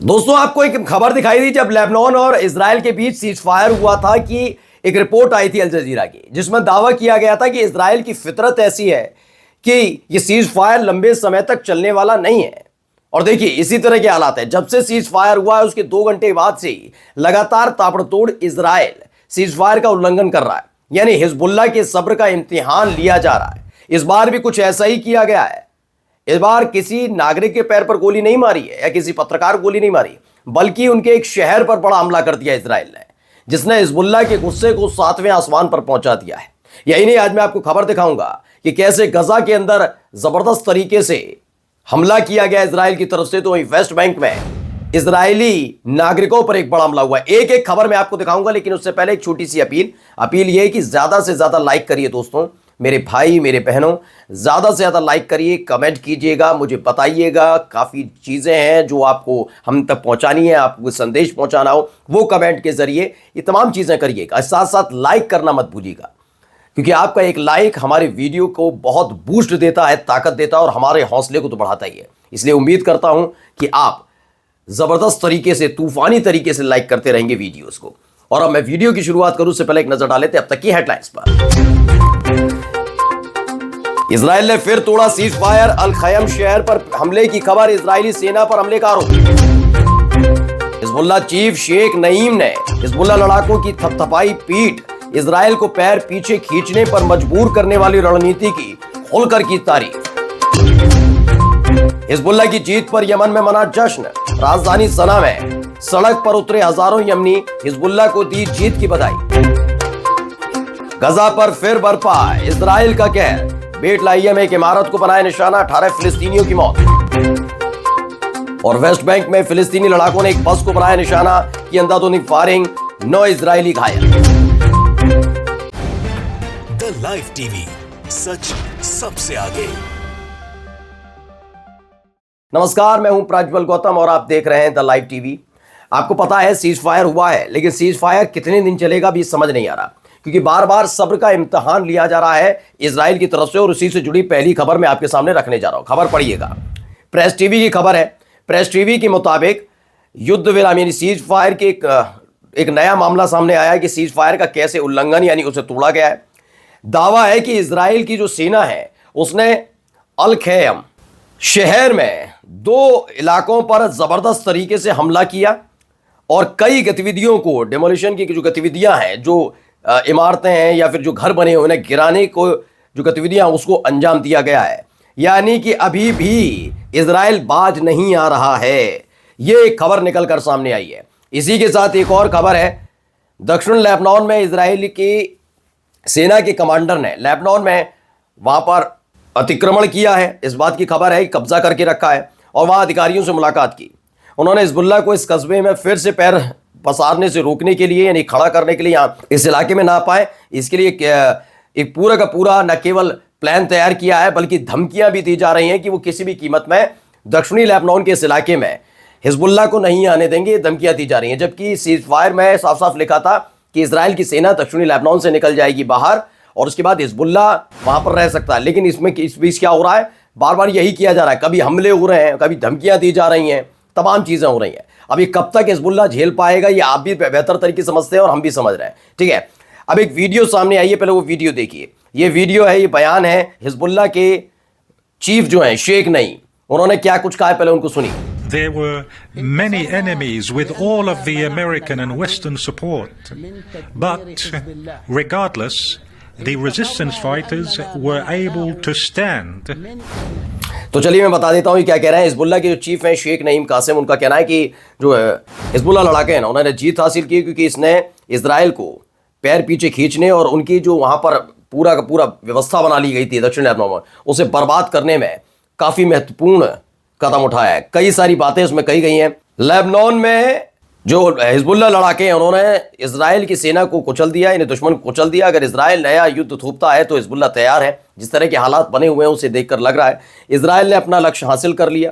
दोस्तों, आपको एक खबर दिखाई दी जब लेबनान और इजराइल के बीच सीज फायर हुआ था कि एक रिपोर्ट आई थी अल जजीरा की, जिसमें दावा किया गया था कि इजराइल की फितरत ऐसी है कि ये सीज फायर लंबे समय तक चलने वाला नहीं है। और देखिए, इसी तरह के हालात है। जब से सीज फायर हुआ है उसके 2 घंटे बाद से ही लगातार ताबड़तोड़ इजराइल सीज फायर का उल्लंघन कर रहा है, यानी हिजबुल्लाह के सब्र का इम्तिहान लिया जा रहा है। इस बार भी कुछ ऐसा ही किया गया है। इस बार किसी नागरिक के पैर पर गोली नहीं मारी है या किसी पत्रकार को गोली नहीं मारी, बल्कि उनके एक शहर पर बड़ा हमला कर दिया इजराइल ने, जिसने हिजबुल्लाह के गुस्से को 7वें आसमान पर पहुंचा दिया है। यही नहीं, आज मैं आपको खबर दिखाऊंगा कि कैसे गजा के अंदर जबरदस्त तरीके से हमला किया गया इजराइल की तरफ से। तो वहीं वेस्ट बैंक में इजरायली नागरिकों पर एक बड़ा हमला हुआ। एक एक खबर मैं आपको दिखाऊंगा, लेकिन उससे पहले एक छोटी सी अपील यह है कि ज्यादा से ज्यादा लाइक करिए दोस्तों, मेरे भाई मेरे बहनों, ज्यादा से ज्यादा लाइक करिए, कमेंट कीजिएगा, मुझे बताइएगा। काफी चीजें हैं जो आपको हम तक पहुंचानी है, आपको संदेश पहुंचाना हो, वो कमेंट के जरिए ये तमाम चीजें करिएगा। साथ साथ लाइक करना मत भूलिएगा, क्योंकि आपका एक लाइक हमारे वीडियो को बहुत बूस्ट देता है, ताकत देता है और हमारे हौसले को तो बढ़ाता ही है। इसलिए उम्मीद करता हूं कि आप जबरदस्त तरीके से, तूफानी तरीके से लाइक करते रहेंगे वीडियोस को। और अब मैं वीडियो की शुरुआत करूं उससे पहले एक नजर डाल लेते अब तक की हेडलाइंस पर। इजराइल ने फिर तोड़ा सीज फायर, अल खयम शहर पर हमले की खबर, इजरायली सेना पर हमले का आरोप। हिजबुल्लाह चीफ शेख नईम ने हिजबुल्लाह लड़ाकों की थपथपाई पीठ, इजराइल को पैर पीछे खींचने पर मजबूर करने वाली रणनीति की खुलकर की तारीफ। हिजबुल्लाह की जीत पर यमन में मना जश्न, राजधानी सना में सड़क पर उतरे हजारों यमनी, हिजबुल्लाह को दी जीत की बधाई। गजा पर फिर बरपा इजराइल का कहर, बेट लाहिया में एक इमारत को बनाए निशाना, 18 फिलिस्तीनियों की मौत। और वेस्ट बैंक में फिलिस्तीनी लड़ाकों ने एक बस को बनाया निशाना, की अंधाधुंधी फायरिंग, 9 इजरायली घायल। द लाइव टीवी, सच सबसे आगे। नमस्कार, मैं हूं प्रज्वल गौतम और आप देख रहे हैं द लाइव टीवी। आपको पता है सीज फायर हुआ है, लेकिन सीज फायर कितने दिन चलेगा भी समझ नहीं आ रहा, क्योंकि बार बार सब्र का इम्तिहान लिया जा रहा है इजराइल की तरफ से। और उसी से जुड़ी पहली खबर मैं आपके सामने रखने जा रहा हूं। खबर पढ़िएगा, प्रेस टीवी की खबर है। प्रेस टीवी के मुताबिक युद्ध विराम यानी सीज फायर के एक नया मामला सामने आया है कि सीज फायर का कैसे उल्लंघन यानी उसे तोड़ा गया है। दावा है कि इजराइल की जो सेना है उसने अल खैम शहर में 2 इलाकों पर जबरदस्त तरीके से हमला किया और कई गतिविधियों को, डेमोलिशन की जो गतिविधियां हैं, जो इमारतें हैं या फिर जो घर बने हुए उन्हें गिराने को जो गतिविधियां उसको अंजाम दिया गया है। यानी कि अभी भी इजराइल बाज नहीं आ रहा है। ये एक खबर निकल कर सामने आई है। इसी के साथ एक और खबर है, दक्षिण लेबनान में इजराइल की सेना के कमांडर ने लेबनान में वहां पर अतिक्रमण किया है। इस बात की खबर है कि कब्जा करके रखा है और वहां अधिकारियों से मुलाकात की। उन्होंने हिजबुल्लाह को इस कस्बे में फिर से पैर पसारने से रोकने के लिए, यानी खड़ा करने के लिए, यहाँ इस इलाके में ना पाए, इसके लिए एक पूरा का पूरा न केवल प्लान तैयार किया है, बल्कि धमकियां भी दी जा रही हैं कि वो किसी भी कीमत में दक्षिणी लेबनान के इस इलाके में हिजबुल्लाह को नहीं आने देंगे। धमकियां दी जा रही हैं, जबकि सीज फायर में साफ साफ लिखा था कि इजराइल की सेना दक्षिणी लेबनान से निकल जाएगी बाहर और उसके बाद हिजबुल्लाह वहां पर रह सकता है। लेकिन इसमें इस बीच क्या हो रहा है, बार बार यही किया जा रहा है। कभी हमले हो रहे हैं, कभी धमकियां दी जा रही हैं, तमाम चीजें हो रही हैं। अब ये कब तक हिजबुल्लाह झेल पाएगा, ये आप भी बेहतर तरीके से समझते हैं और हम भी समझ रहे हैं, ठीक है। अब एक वीडियो सामने आई है, पहले वो वीडियो देखिए। ये वीडियो है, ये बयान है हिजबुल्लाह के चीफ जो है शेख नईम, उन्होंने क्या कुछ कहा है, पहले उनको सुनिए। There were many enemies with all of the American and Western support, but regardless, the resistance fighters were able to stand. तो चलिए मैं बता देता हूँ ये क्या कह रहे हैं। हिजबुल्लाह के जो चीफ हैं शेख नईम कासिम, उनका कहना है कि जो हिजबुल्लाह लड़ाके हैं ना, उन्होंने जीत हासिल की क्योंकि इसने इजराइल को पैर पीछे खींचने और उनकी जो वहाँ पर पूरा का पूरा व्यवस्था बना ली गई थी दक्षिण लेबनान में, उसे बर्बाद करने में काफ़ी महत्वपूर्ण कदम उठाया है। कई सारी बातें उसमें कही गई हैं। लेबनान में जो हिजबुल्लाह लड़ाके हैं उन्होंने इजराइल की सेना को कुचल दिया, इन्हें दुश्मन को कुचल दिया। अगर इजराइल नया युद्ध थोपता है तो हिजबुल्लाह तैयार है। जिस तरह के हालात बने हुए हैं उसे देखकर लग रहा है इजराइल ने अपना लक्ष्य हासिल कर लिया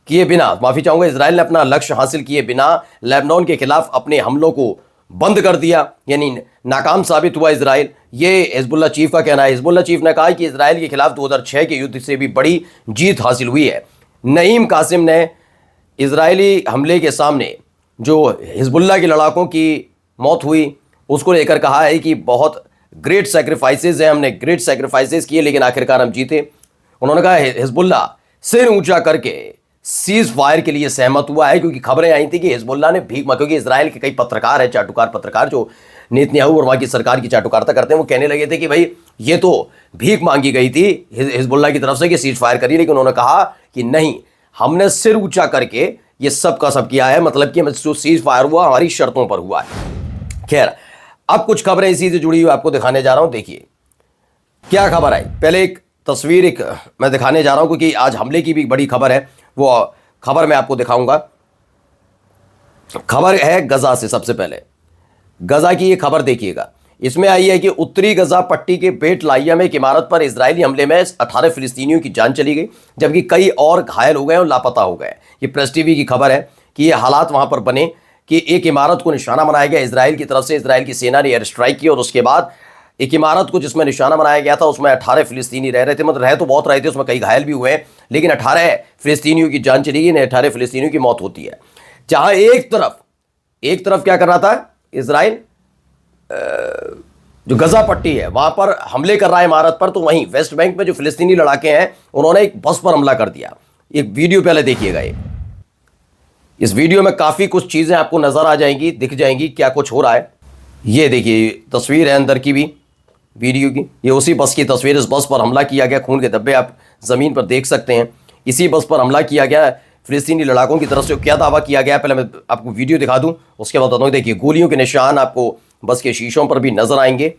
किए बिना, माफ़ी चाहूँगा, इजराइल ने अपना लक्ष्य हासिल किए बिना लेबनान के खिलाफ अपने हमलों को बंद कर दिया, यानी नाकाम साबित हुआ इजराइल। ये हिजबुल्लाह चीफ का कहना है। हिजबुल्लाह चीफ ने कहा कि इजराइल के खिलाफ 2006 के युद्ध से भी बड़ी जीत हासिल हुई है। नईम कासिम ने इजरायली हमले के सामने जो हिजबुल्लाह के लड़ाकों की मौत हुई उसको लेकर कहा है कि बहुत ग्रेट सैक्रिफाइसेस हैं, हमने ग्रेट सैक्रिफाइसेस किए लेकिन आखिरकार हम जीते। उन्होंने कहा हिजबुल्लाह सिर ऊंचा करके सीज फायर के लिए सहमत हुआ है, क्योंकि खबरें आई थी कि हिजबुल्लाह ने भीख मांगी। क्योंकि इसराइल के कई पत्रकार हैं, चाटुकार पत्रकार जो नेतन्याहू और वहाँ की सरकार की चाटुकारिता करते हैं, वो कहने लगे थे कि भाई ये तो भीख मांगी गई थी हिजबुल्लाह की तरफ से कि सीज फायर करिए, लेकिन उन्होंने कहा कि नहीं, हमने सिर ऊंचा करके ये सब का सब किया है, मतलब कि जो सीज फायर हुआ हमारी शर्तों पर हुआ है। खैर, अब कुछ खबरें इसी से जुड़ी हुई आपको दिखाने जा रहा हूं। देखिए क्या खबर आई। पहले एक तस्वीर मैं दिखाने जा रहा हूं, क्योंकि आज हमले की भी बड़ी खबर है, वो खबर मैं आपको दिखाऊंगा। खबर है गजा से। सबसे पहले गजा की ये खबर देखिएगा। इसमें आई है कि उत्तरी गजा पट्टी के बेट लाइया में एक इमारत पर इजरायली हमले में 18 फिलिस्तीनियों की जान चली गई, जबकि कई और घायल हो गए और लापता हो गए। ये प्रेस टीवी की खबर है कि ये हालात वहां पर बने कि एक इमारत को निशाना बनाया गया इसराइल की तरफ से। इसराइल की सेना ने एयर स्ट्राइक की और उसके बाद एक इमारत को जिसमें निशाना बनाया गया था उसमें 18 फिलिस्तीनी रह रहे थे, मतलब रह तो बहुत रहे थे, उसमें कई घायल भी हुए हैं, लेकिन 18 फिलिस्तीनियों की जान चली गई, 18 फिलिस्तीनियों की मौत होती है। जहां एक तरफ क्या कर रहा था इसराइल, जो गजा पट्टी है वहां पर हमले कर रहा है इमारत पर, तो वहीं वेस्ट बैंक में जो फिलिस्तीनी लड़ाके हैं उन्होंने एक बस पर हमला कर दिया। एक वीडियो पहले देखिएगा। इस वीडियो में काफी कुछ चीजें आपको नजर आ जाएंगी, दिख जाएंगी क्या कुछ हो रहा है। ये देखिए तस्वीर है अंदर की भी वीडियो की, ये उसी बस की तस्वीर। इस बस पर हमला किया गया, खून के धब्बे आप जमीन पर देख सकते हैं। इसी बस पर हमला किया गया फिलिस्तीनी लड़ाकों की तरफ से। क्या दावा किया गया पहले मैं आपको वीडियो दिखा दूं, उसके बाद बताता हूं। देखिए गोलियों के निशान आपको बस के शीशों पर भी नजर आएंगे,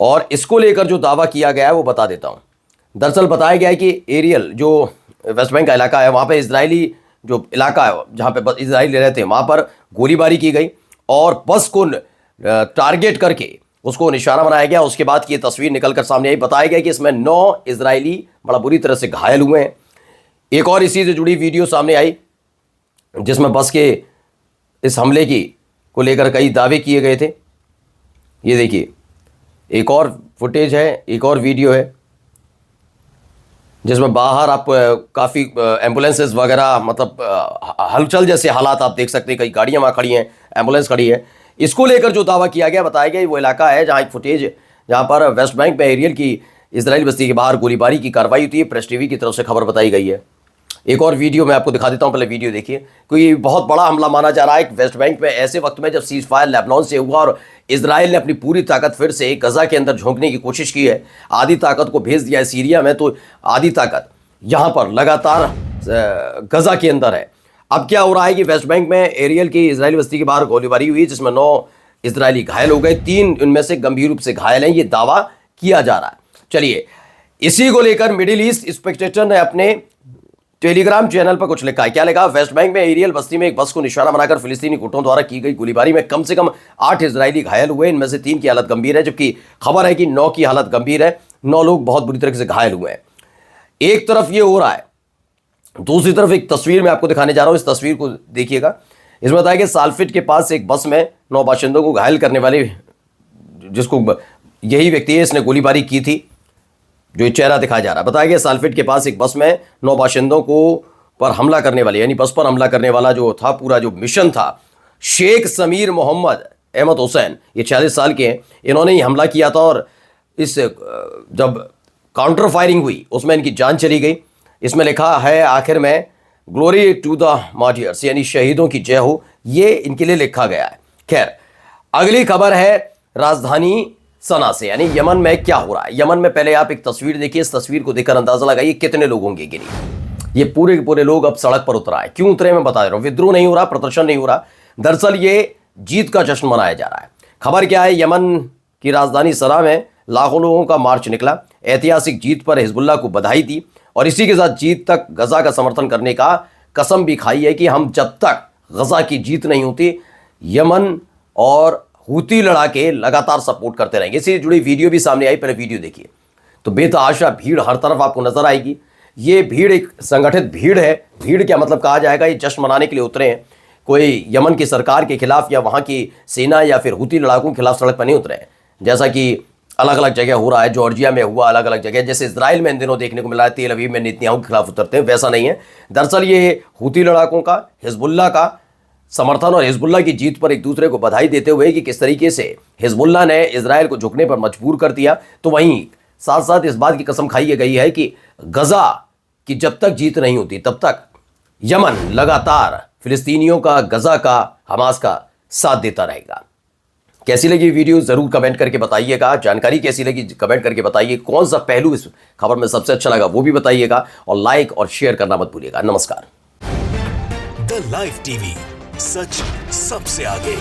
और इसको लेकर जो दावा किया गया है वो बता देता हूं। दरअसल बताया गया है कि एरियल जो वेस्ट बैंक का इलाका है वहां पर इजरायली जो इलाका है जहां पे इजराइल रहते हैं वहां पर गोलीबारी की गई और बस को टारगेट करके उसको निशाना बनाया गया। उसके बाद की ये तस्वीर निकलकर सामने आई। बताया गया कि इसमें 9 इजरायली बड़ा बुरी तरह से घायल हुए हैं। एक और इसी से जुड़ी वीडियो सामने आई जिसमें बस के इस हमले को लेकर कई दावे किए गए थे। ये देखिए एक और फुटेज है, एक और वीडियो है जिसमें बाहर आप काफ़ी एम्बुलेंसेस वगैरह, मतलब हलचल जैसे हालात आप देख सकते हैं। कई गाड़ियां वहाँ खड़ी हैं, एम्बुलेंस खड़ी है। इसको लेकर जो दावा किया गया, बताया गया वो इलाका है जहाँ एक फुटेज जहाँ पर वेस्ट बैंक में एरियल की इजराइल बस्ती के बाहर गोलीबारी की कार्रवाई होती है। प्रेस टीवी की तरफ से खबर बताई गई है। एक और वीडियो मैं आपको दिखा देता हूं, पहले वीडियो देखिए, क्योंकि बहुत बड़ा हमला माना जा रहा है वेस्ट बैंक में ऐसे वक्त में जब सीज फायर लेबनान से हुआ और इजराइल ने अपनी पूरी ताकत फिर से गजा के अंदर झोंकने की कोशिश की है। आधी ताकत को भेज दिया है सीरिया में, तो आधी ताकत यहां पर लगातार गजा के अंदर है। अब क्या हो रहा है कि वेस्ट बैंक में एरियल की इजरायली बस्ती के बाहर गोलीबारी हुई जिसमें 9 इजरायली घायल हो गए, 3 उनमें से गंभीर रूप से घायल हैं, ये दावा किया जा रहा है। चलिए इसी को लेकर मिडिल ईस्ट स्पेक्टेटर ने अपने टेलीग्राम चैनल पर कुछ लिखा है। क्या लिखा? वेस्ट बैंक में एरियल बस्ती में एक बस को निशाना बनाकर फिलिस्तीनी गुटों द्वारा की गई गोलीबारी में कम से कम 8 इजरायली घायल हुए, इनमें से 3 की हालत गंभीर है, जबकि खबर है कि 9 की हालत गंभीर है। 9 लोग बहुत बुरी तरह से घायल हुए हैं। एक तरफ ये हो रहा है, दूसरी तरफ एक तस्वीर मैं आपको दिखाने जा रहा हूं। इस तस्वीर को देखिएगा। इसमें बताया कि सालफिट के पास एक बस में 9 बाशिंदों को घायल करने वाले, जिसको यही व्यक्ति है इसने गोलीबारी की थी, जो चेहरा दिखाया जा रहा है। बताया गया सालफिट के पास एक बस में 9 बाशिंदों को पर हमला करने वाले, यानी बस पर हमला करने वाला जो था, पूरा जो मिशन था, शेख समीर मोहम्मद अहमद हुसैन, ये 46 साल के हैं। इन्होंने ही हमला किया था और इस जब काउंटर फायरिंग हुई उसमें इनकी जान चली गई। इसमें लिखा है आखिर में ग्लोरी टू द मार्टियर्स, यानी शहीदों की जय हो, ये इनके लिए लिखा गया है। खैर अगली खबर है राजधानी सना से, यानी यमन में क्या हो रहा है। यमन में पहले आप एक तस्वीर देखिए, इस तस्वीर को देखकर अंदाजा लगाइए कितने लोग होंगे गिनी। ये पूरे के पूरे लोग अब सड़क पर उतर आए। क्यों उतरे मैं बता रहा हूं। विद्रोह नहीं हो रहा, प्रदर्शन नहीं हो रहा, दरअसल ये जीत का जश्न मनाया जा रहा है। खबर क्या है, यमन की राजधानी सना में लाखों लोगों का मार्च निकला, ऐतिहासिक जीत पर हिजबुल्लाह को बधाई दी और इसी के साथ जीत तक गजा का समर्थन करने का कसम भी खाई है कि हम जब तक गजा की जीत नहीं होती यमन और हूती लड़ाके लगातार सपोर्ट करते रहेंगे। इससे जुड़ी वीडियो भी सामने आई, पहले वीडियो देखिए। तो बेतहाशा भीड़ हर तरफ आपको नजर आएगी। ये भीड़ एक संगठित भीड़ है। भीड़ क्या मतलब कहा जाएगा, ये जश्न मनाने के लिए उतरे हैं। कोई यमन की सरकार के खिलाफ या वहाँ की सेना या फिर हूती लड़ाकों के खिलाफ सड़क पर नहीं उतरे हैं। जैसा कि अलग अलग जगह हो रहा है, जॉर्जिया में हुआ, अलग अलग जगह, जैसे इजराइल में इन दिनों देखने को मिला है तेल अवीव में नेतन्याहू के खिलाफ उतरते हैं, वैसा नहीं है। दरअसल ये हूती लड़ाकों का, हिजबुल्लाह का समर्थन और हिजबुल्लाह की जीत पर एक दूसरे को बधाई देते हुए कि किस तरीके से हिजबुल्लाह ने इजराइल को झुकने पर मजबूर कर दिया, तो वहीं साथ साथ इस बात की कसम खाई गई है कि गजा की जब तक जीत नहीं होती तब तक यमन लगातार फिलिस्तीनियों का, गजा का, हमास का साथ देता रहेगा। कैसी लगी वीडियो जरूर कमेंट करके बताइएगा। जानकारी कैसी लगी कमेंट करके बताइए। कौन सा पहलू इस खबर में सबसे अच्छा लगा वो भी बताइएगा, और लाइक और शेयर करना मत भूलिएगा। नमस्कार। द लाइव टीवी, सच सबसे आगे।